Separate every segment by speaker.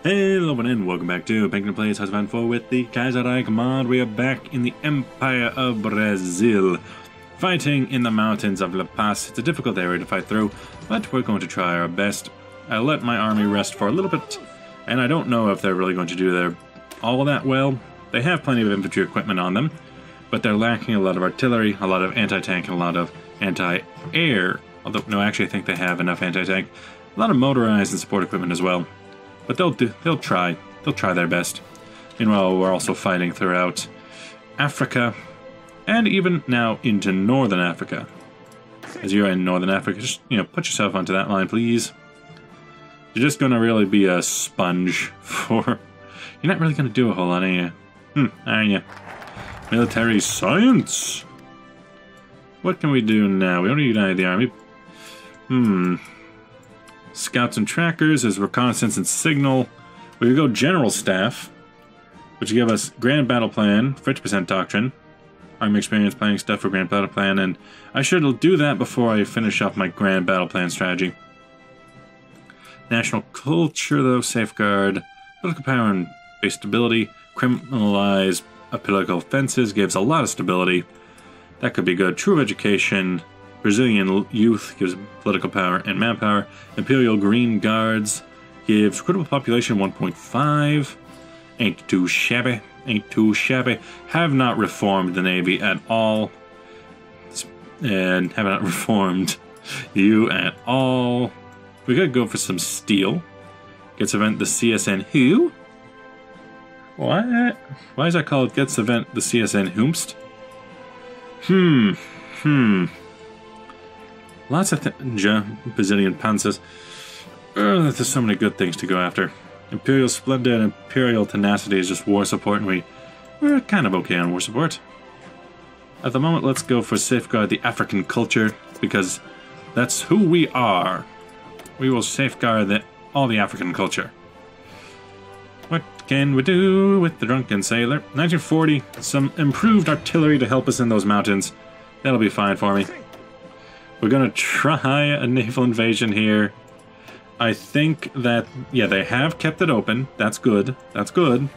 Speaker 1: Hello and welcome back to Penguin Plays House of Unfold with the Kaiserreich mod. We are back in the Empire of Brazil, fighting in the mountains of La Paz. It's a difficult area to fight through, but we're going to try our best. I let my army rest for a little bit, and I don't know if they're really going to do their all that well. They have plenty of infantry equipment on them, but they're lacking a lot of artillery, a lot of anti-tank, and a lot of anti-air. Although, no, actually I think they have enough anti-tank. A lot of motorized and support equipment as well. But they'll try their best. Meanwhile, we're also fighting throughout Africa, and even now into Northern Africa. As you're in Northern Africa, just, put yourself onto that line, please. You're just gonna really be a sponge for... You're not really gonna do a whole lot, are you? Aren't you? Military science! What can we do now? We don't need any of the army. Scouts and trackers is reconnaissance and signal. We could go general staff, which give us grand battle plan, 50% doctrine, army experience planning stuff for grand battle plan, and I should do that before I finish off my grand battle plan strategy. National culture, though, safeguard, political power and base stability, criminalize political offenses, gives a lot of stability. That could be good. True education. Brazilian youth gives political power and manpower. Imperial Green Guards gives critical population 1.5. Ain't too shabby. Ain't too shabby. Have not reformed the Navy at all. And have not reformed you at all. We could go for some steel. Gets event the CSN who? What? Why is that called gets event the CSN whomst? Lots of Brazilian panzers. There's so many good things to go after. Imperial Splendor and Imperial Tenacity is just war support, and we're kind of okay on war support. At the moment, let's go for safeguard the African culture, because that's who we are. We will safeguard all the African culture. What can we do with the drunken sailor? 1940, some improved artillery to help us in those mountains. That'll be fine for me. We're gonna try a naval invasion here. I think that, yeah, they have kept it open. That's good. That's good.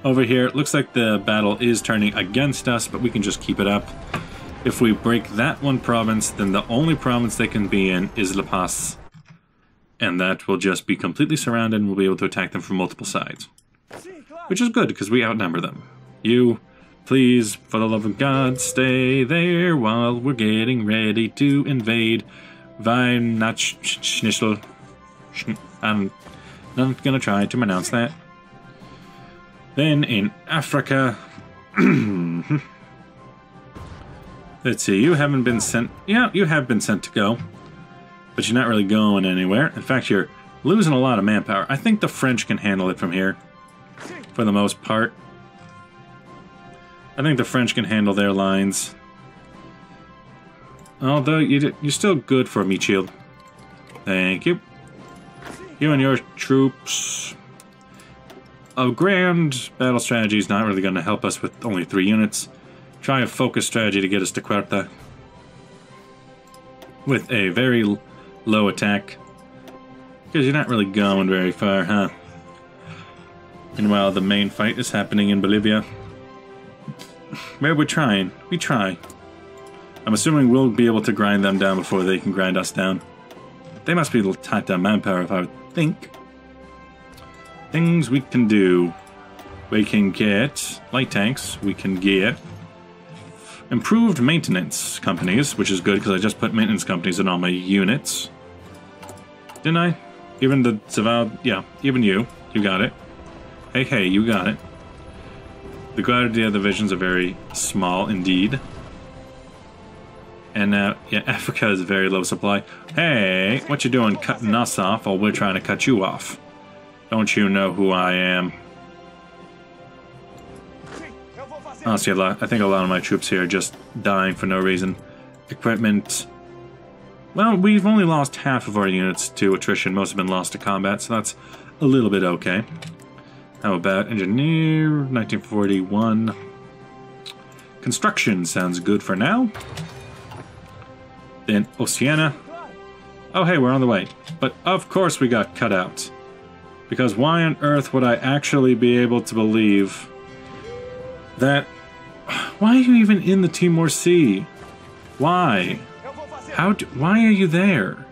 Speaker 1: Over here, it looks like the battle is turning against us, but we can just keep it up. If we break that one province, then the only province they can be in is La Paz. And that will just be completely surrounded, and we'll be able to attack them from multiple sides. Which is good, because we outnumber them. You... Please, for the love of God, stay there while we're getting ready to invade. I'm not Schnischel. I'm not gonna try to pronounce that. Then in Africa... Let's see, you haven't been sent... Yeah, you have been sent to go. But you're not really going anywhere. In fact, you're losing a lot of manpower. I think the French can handle it from here. For the most part. I think the French can handle their lines. Although, you're still good for a meat shield. Thank you. You and your troops. A grand battle strategy is not really going to help us with only 3 units. Try a focus strategy to get us to Cuarta. With a very low attack. Because you're not really going very far, huh? Meanwhile, the main fight is happening in Bolivia. Where we're trying. We try. I'm assuming we'll be able to grind them down before they can grind us down. They must be able to tight down manpower, if I would think. Things we can do. We can get light tanks. We can get improved maintenance companies, which is good because I just put maintenance companies in all my units. Didn't I? Even the Zaval... Yeah, even you. You got it. Hey, you got it. The Guardia divisions are very small indeed. And now, yeah, Africa is very low supply. Hey, what you doing cutting us off while we're trying to cut you off? Don't you know who I am? Honestly, I think a lot of my troops here are just dying for no reason. Equipment. Well, we've only lost half of our units to attrition. Most have been lost to combat, so that's a little bit okay. How about engineer? 1941. Construction sounds good for now. Then Oceania. Oh, hey, we're on the way. But of course we got cut out. Because why on earth would I actually be able to believe that... Why are you even in the Timor Sea? Why? Why are you there?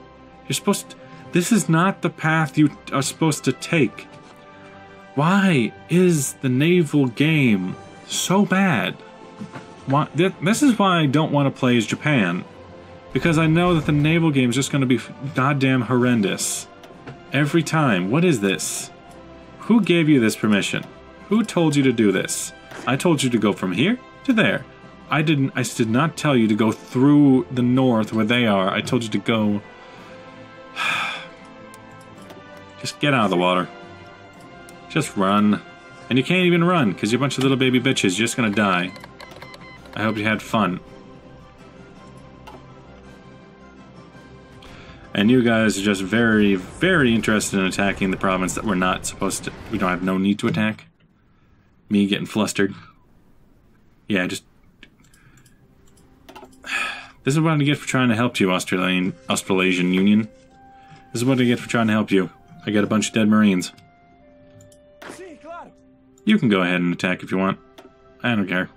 Speaker 1: You're supposed to... This is not the path you are supposed to take. Why is the naval game so bad? Why, this is why I don't want to play as Japan. Because I know that the naval game is just going to be goddamn horrendous. Every time. What is this? Who gave you this permission? Who told you to do this? I told you to go from here to there. I did not tell you to go through the north where they are. I told you to go... Just get out of the water. Just run. And you can't even run, because you're a bunch of little baby bitches. You're just gonna die. I hope you had fun. And you guys are just very, very interested in attacking the province that we're not supposed to... We don't have no need to attack. Me getting flustered. Yeah, just... This is what I get for trying to help you, Australasian Union. This is what I get for trying to help you. I got a bunch of dead Marines. You can go ahead and attack if you want. I don't care.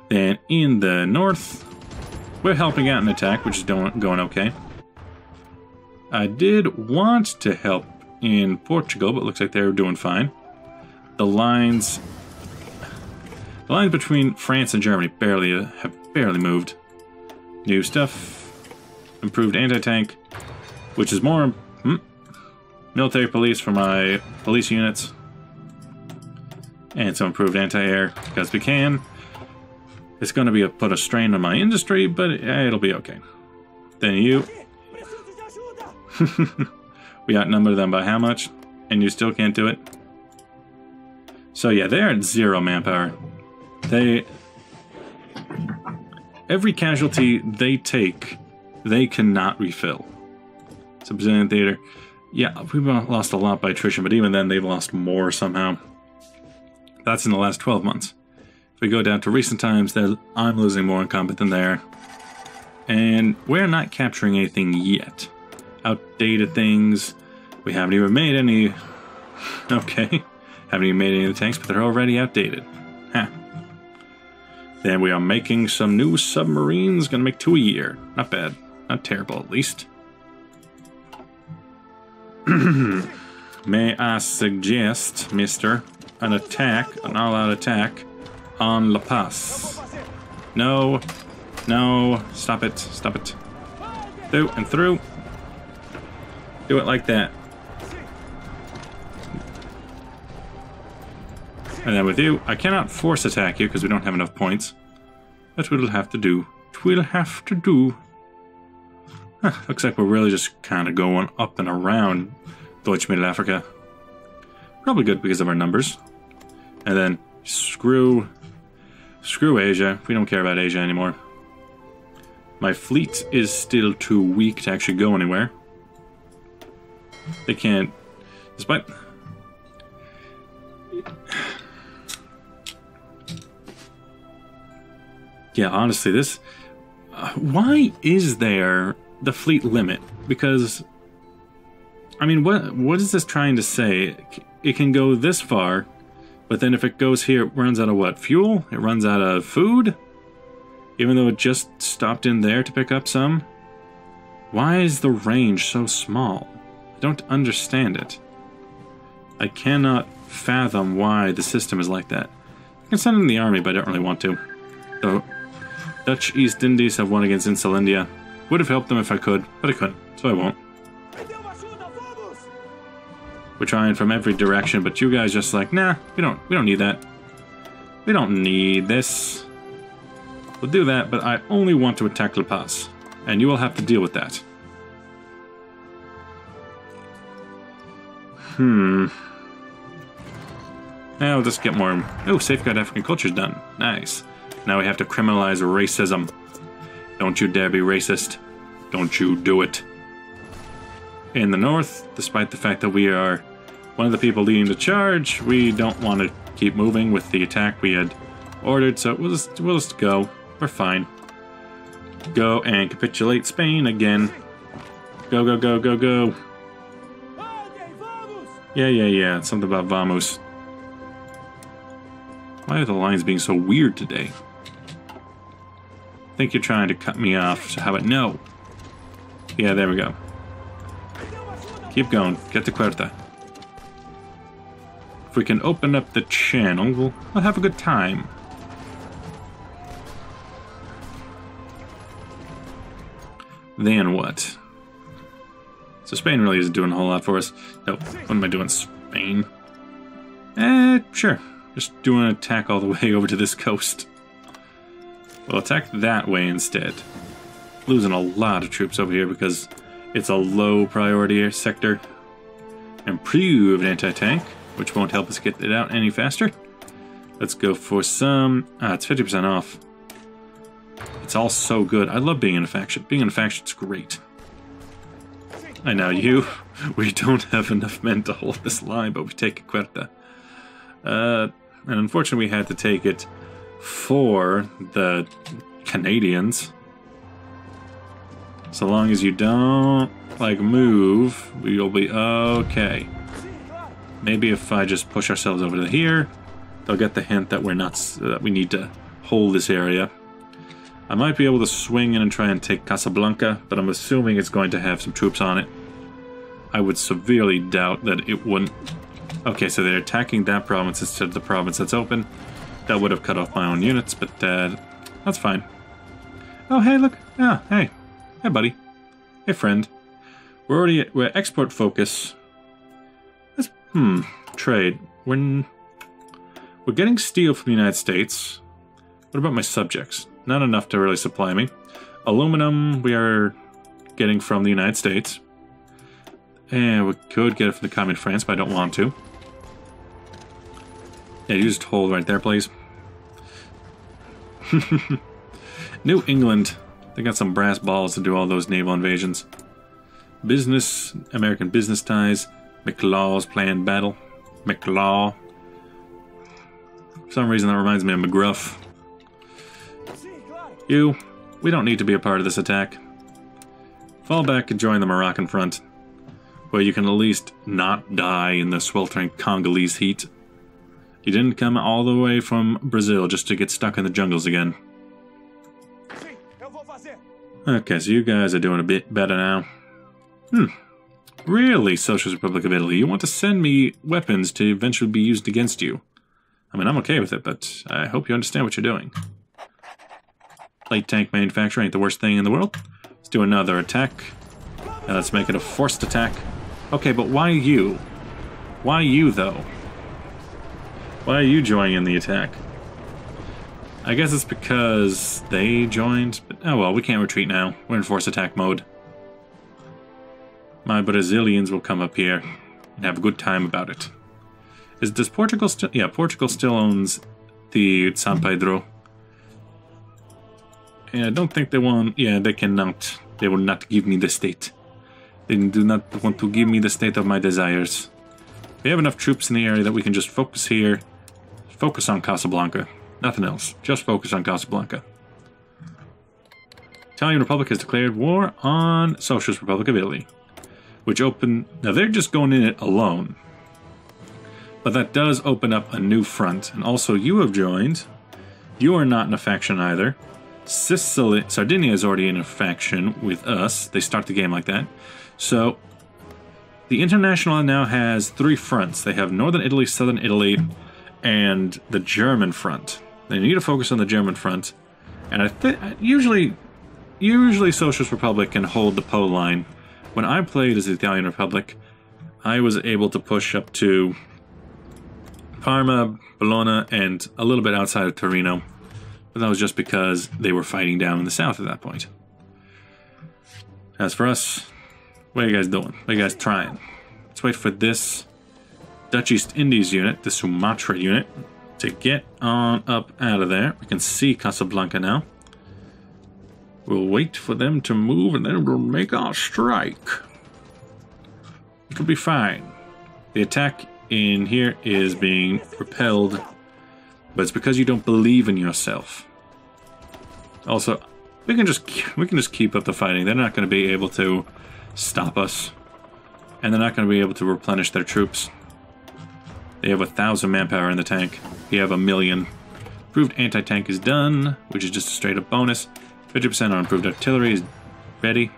Speaker 1: Then in the north, we're helping out an attack, which is going okay. I did want to help in Portugal, but looks like they're doing fine. The lines between France and Germany have barely moved. New stuff, improved anti-tank, which is more military police for my police units, and some improved anti-air because we can. It's going to put a strain on my industry, but it'll be okay. Then you. We outnumber them by how much? And you still can't do it? So yeah, they're at 0 manpower. Every casualty they take, they cannot refill. So Brazilian theater. Yeah, we've lost a lot by attrition, but even then they've lost more somehow. That's in the last 12 months. If we go down to recent times, I'm losing more in combat than they are. And we're not capturing anything yet. Outdated things. We haven't even made any... Okay. Haven't even made any of the tanks, but they're already outdated. Huh. Then we are making some new submarines. Gonna make 2 a year. Not bad. Not terrible, at least. May I suggest, mister, an all-out attack on La Paz? No. No. Stop it. Stop it. Through and through. Do it like that. And then with you, I cannot force attack you because we don't have enough points. But we'll have to do. We'll have to do. Huh, looks like we're really just kind of going up and around Deutsche Mittelafrika. Probably good because of our numbers. And then screw Asia. We don't care about Asia anymore. My fleet is still too weak to actually go anywhere. They can't, despite... Yeah, honestly, this... why is there the fleet limit? Because, I mean, what is this trying to say? It can go this far, but then if it goes here, it runs out of what? Fuel? It runs out of food? Even though it just stopped in there to pick up some? Why is the range so small? I don't understand it. I cannot fathom why the system is like that. I can send in the army, but I don't really want to. The Dutch East Indies have won against Insulindia. Would have helped them if I could, but I couldn't, so I won't. We're trying from every direction, but you guys just like, nah, we don't need that. We don't need this. We'll do that, but I only want to attack La Paz, and you will have to deal with that. Now we'll just get more... Oh, safeguard African culture's done. Nice. Now we have to criminalize racism. Don't you dare be racist. Don't you do it. In the north, despite the fact that we are one of the people leading the charge, we don't want to keep moving with the attack we had ordered, so we'll just go. We're fine. Go and capitulate Spain again. Go, go, go, go, go. Yeah. Something about vamos. Why are the lines being so weird today? I think you're trying to cut me off, so how about no? Yeah, there we go. Keep going. Get to Cuerta. If we can open up the channel, we'll have a good time. Then what? So Spain really isn't doing a whole lot for us. No, what am I doing, Spain? Sure. Just doing an attack all the way over to this coast. We'll attack that way instead. Losing a lot of troops over here because it's a low priority sector. Improved anti-tank, which won't help us get it out any faster. Let's go for some... it's 50% off. It's all so good. I love being in a faction. Being in a faction's great. I know we don't have enough men to hold this line, but we take Cuerta. And unfortunately we had to take it for the Canadians. So long as you don't, like, move, we'll be okay. Maybe if I just push ourselves over to here, they'll get the hint that that we need to hold this area. I might be able to swing in and try and take Casablanca, but I'm assuming it's going to have some troops on it. I would severely doubt that it wouldn't. Okay, so they're attacking that province instead of the province that's open. That would have cut off my own units, but that's fine. Oh, hey, look. Ah, hey. Hey, buddy. Hey, friend. We're export focus. Trade. We're getting steel from the United States. What about my subjects? Not enough to really supply me. Aluminum we are getting from the United States. And we could get it from the Communist France, but I don't want to. Yeah, you just hold right there, please. New England. They got some brass balls to do all those naval invasions. Business, American business ties. McLaw's planned battle. McLaw. For some reason that reminds me of McGruff. We don't need to be a part of this attack. Fall back and join the Moroccan front, where you can at least not die in the sweltering Congolese heat. You didn't come all the way from Brazil just to get stuck in the jungles again. Okay, so you guys are doing a bit better now. Really, Socialist Republic of Italy? You want to send me weapons to eventually be used against you? I mean, I'm okay with it, but I hope you understand what you're doing. Light tank manufacturer ain't the worst thing in the world. Let's do another attack. And let's make it a forced attack. Okay, but why you? Why you, though? Why are you joining in the attack? I guess it's because they joined, but oh well, we can't retreat now. We're in forced attack mode. My Brazilians will come up here and have a good time about it. Does Portugal still... Yeah, Portugal still owns the San Pedro. Yeah, I don't think they want... Yeah, they cannot. They will not give me the state. They do not want to give me the state of my desires. We have enough troops in the area that we can just focus here. Focus on Casablanca. Nothing else. Just focus on Casablanca. Italian Republic has declared war on Socialist Republic of Italy. Which open... Now, they're just going in it alone. But that does open up a new front. And also, you have joined. You are not in a faction either. Sardinia is already in a faction with us. They start the game like that. So, the International now has 3 fronts. They have Northern Italy, Southern Italy, and the German front. They need to focus on the German front. And I think usually Socialist Republic can hold the Po line. When I played as the Italian Republic, I was able to push up to Parma, Bologna, and a little bit outside of Torino. But that was just because they were fighting down in the south at that point. As for us, what are you guys doing? What are you guys trying? Let's wait for this Dutch East Indies unit, the Sumatra unit, to get on up out of there. We can see Casablanca now. We'll wait for them to move and then we'll make our strike. It'll be fine. The attack in here is being repelled, but it's because you don't believe in yourself. Also, we can just keep up the fighting. They're not going to be able to stop us. And they're not going to be able to replenish their troops. They have 1,000 manpower in the tank. We have 1,000,000. Improved anti-tank is done, which is just a straight up bonus. 50% on improved artillery is ready.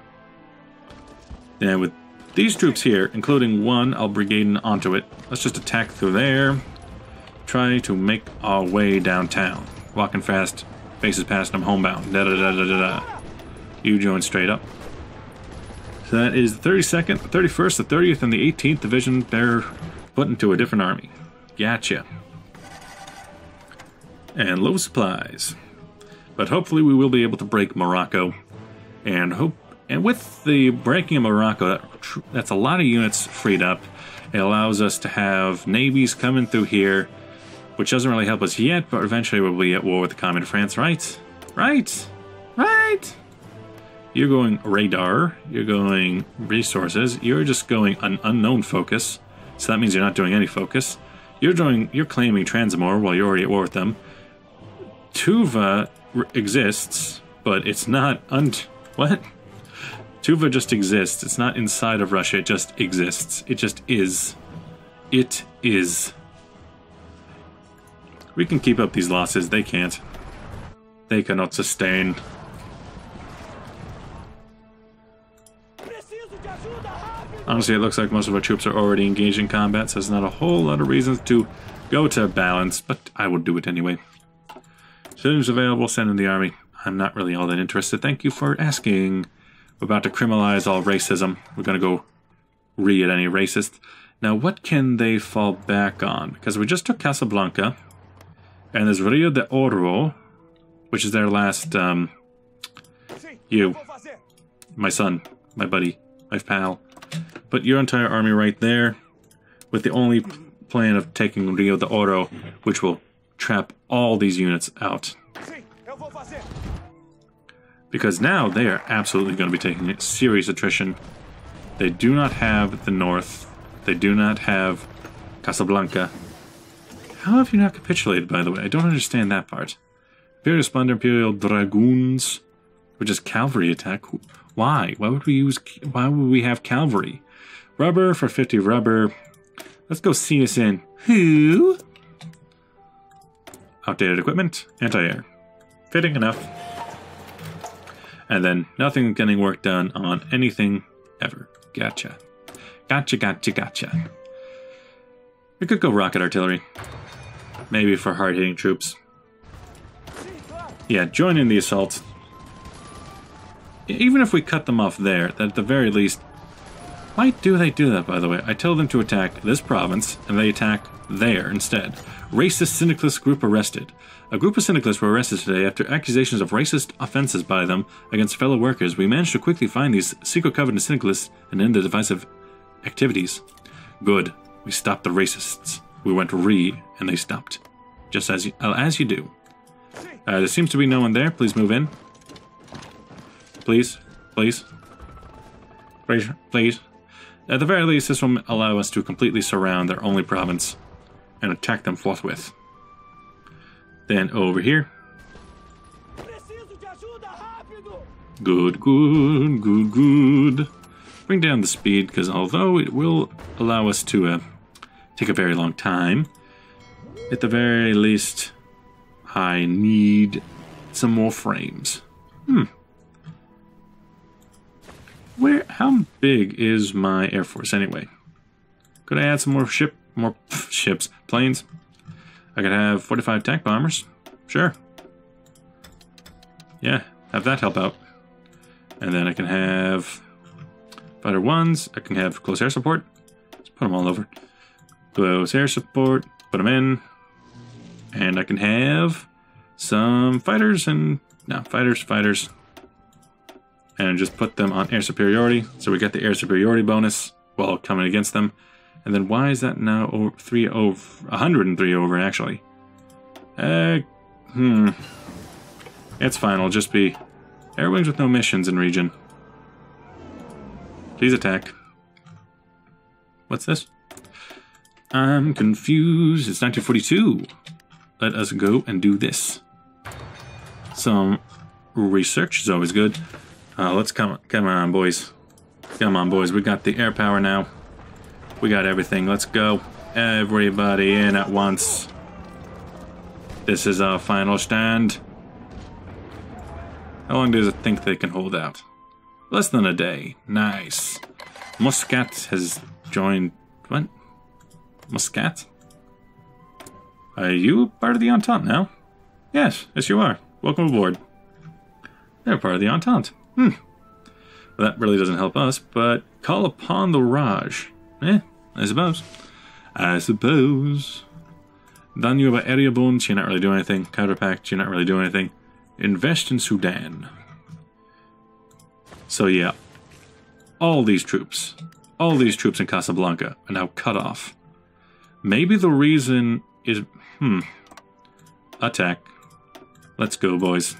Speaker 1: Then with these troops here, including one, I'll brigade onto it. Let's just attack through there. Try to make our way downtown. Walking fast, faces past, I'm homebound. Da da da da da da. You join straight up. So that is the 32nd, the 31st, the 30th, and the 18th Division. They're put into a different army. Gotcha. And low supplies. But hopefully we will be able to break Morocco. And with the breaking of Morocco, that's a lot of units freed up. It allows us to have navies coming through here, which doesn't really help us yet, but eventually we'll be at war with the Commune of France, right? Right? Right? You're going radar, you're going resources, you're just going an unknown focus, so that means you're not doing any focus. You're claiming Transamore while you're already at war with them. Tuva exists, but it's not what? Tuva just exists. It's not inside of Russia, it just exists. It just is. It is. We can keep up these losses, they can't. They cannot sustain. Honestly, it looks like most of our troops are already engaged in combat, so there's not a whole lot of reasons to go to balance, but I will do it anyway. Citizens available, send in the army. I'm not really all that interested. Thank you for asking. We're about to criminalize all racism. We're going to go at any racist. Now, what can they fall back on? Because we just took Casablanca, and there's Rio de Oro, which is their last, you, my son, my buddy, my pal. Put your entire army right there, with the only plan of taking Rio de Oro, which will trap all these units out. Because now they are absolutely going to be taking serious attrition. They do not have the north. They do not have Casablanca. How have you not capitulated, by the way? I don't understand that part. Imperial Splendor, Imperial Dragoons, which is cavalry attack. Why? Why would we have cavalry? Rubber for 50 rubber. Let's go see us in. Who? Outdated equipment, anti-air. Fitting enough. And then nothing getting work done on anything ever. Gotcha. Gotcha, gotcha, gotcha. We could go rocket artillery. Maybe for hard-hitting troops. Yeah, join in the assault. Even if we cut them off there, at the very least... Why do they do that, by the way? I tell them to attack this province, and they attack there instead. Racist syndicalist group arrested. A group of syndicalists were arrested today after accusations of racist offenses by them against fellow workers. We managed to quickly find these secret covenant syndicalists and end the divisive activities. Good. We stopped the racists. We went and they stopped. Just as you do. There seems to be no one there. Please move in. Please. Please. Please. Please. At the very least, this will allow us to completely surround their only province and attack them forthwith. Then over here. Good, good, good, good. Bring down the speed, because although it will allow us to take a very long time, at the very least, I need some more frames. How big is my Air Force anyway? Could I add some more ships, planes? I could have 45 tank bombers. Sure. Yeah, have that help out. And then I can have fighter ones. I can have close air support. Let's put them all over. Close air support. Put them in. And I can have some fighters and... No, fighters. And just put them on air superiority. So we get the air superiority bonus while coming against them. And then why is that now 103 over, actually? It's fine, it'll just be air wings with no missions in region. Please attack. What's this? I'm confused. It's 1942. Let us go and do this. Some research is always good. Let's come on, boys. Come on, boys. We got the air power now. We got everything. Let's go. Everybody in at once. This is our final stand. How long does it think they can hold out? Less than a day. Nice. Muscat has joined... What? Muscat? Are you part of the Entente now? Yes, yes you are. Welcome aboard. They're part of the Entente. Well, that really doesn't help us, but call upon the Raj. I suppose. I suppose. Danuba area bones, you're not really doing anything. Counterpact, you're not really doing anything. Invest in Sudan. So yeah, all these troops in Casablanca are now cut off. Maybe the reason is... Attack. Let's go, boys.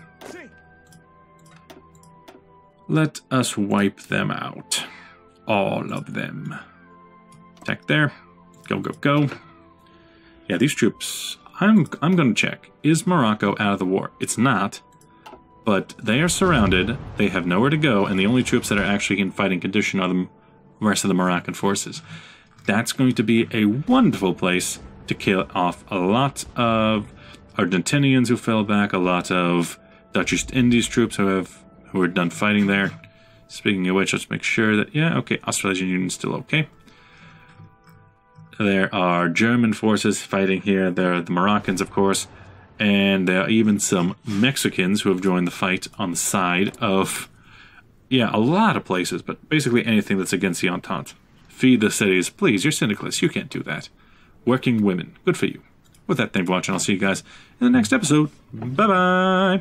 Speaker 1: Let us wipe them out. All of them. Attack there. Go, go, go. Yeah, these troops... I'm going to check. Is Morocco out of the war? It's not. But they are surrounded. They have nowhere to go. And the only troops that are actually in fighting condition are the rest of the Moroccan forces. That's going to be a wonderful place to kill off a lot of Argentinians who fell back. A lot of Dutch East Indies troops who are done fighting there. Speaking of which, let's make sure that... Yeah, okay. Australasian Union's still okay. There are German forces fighting here. There are the Moroccans, of course. And there are even some Mexicans who have joined the fight on the side of... Yeah, a lot of places, but basically anything that's against the Entente. Feed the cities. Please, you're syndicalists. You can't do that. Working women. Good for you. With that, thank you for watching. I'll see you guys in the next episode. Bye-bye!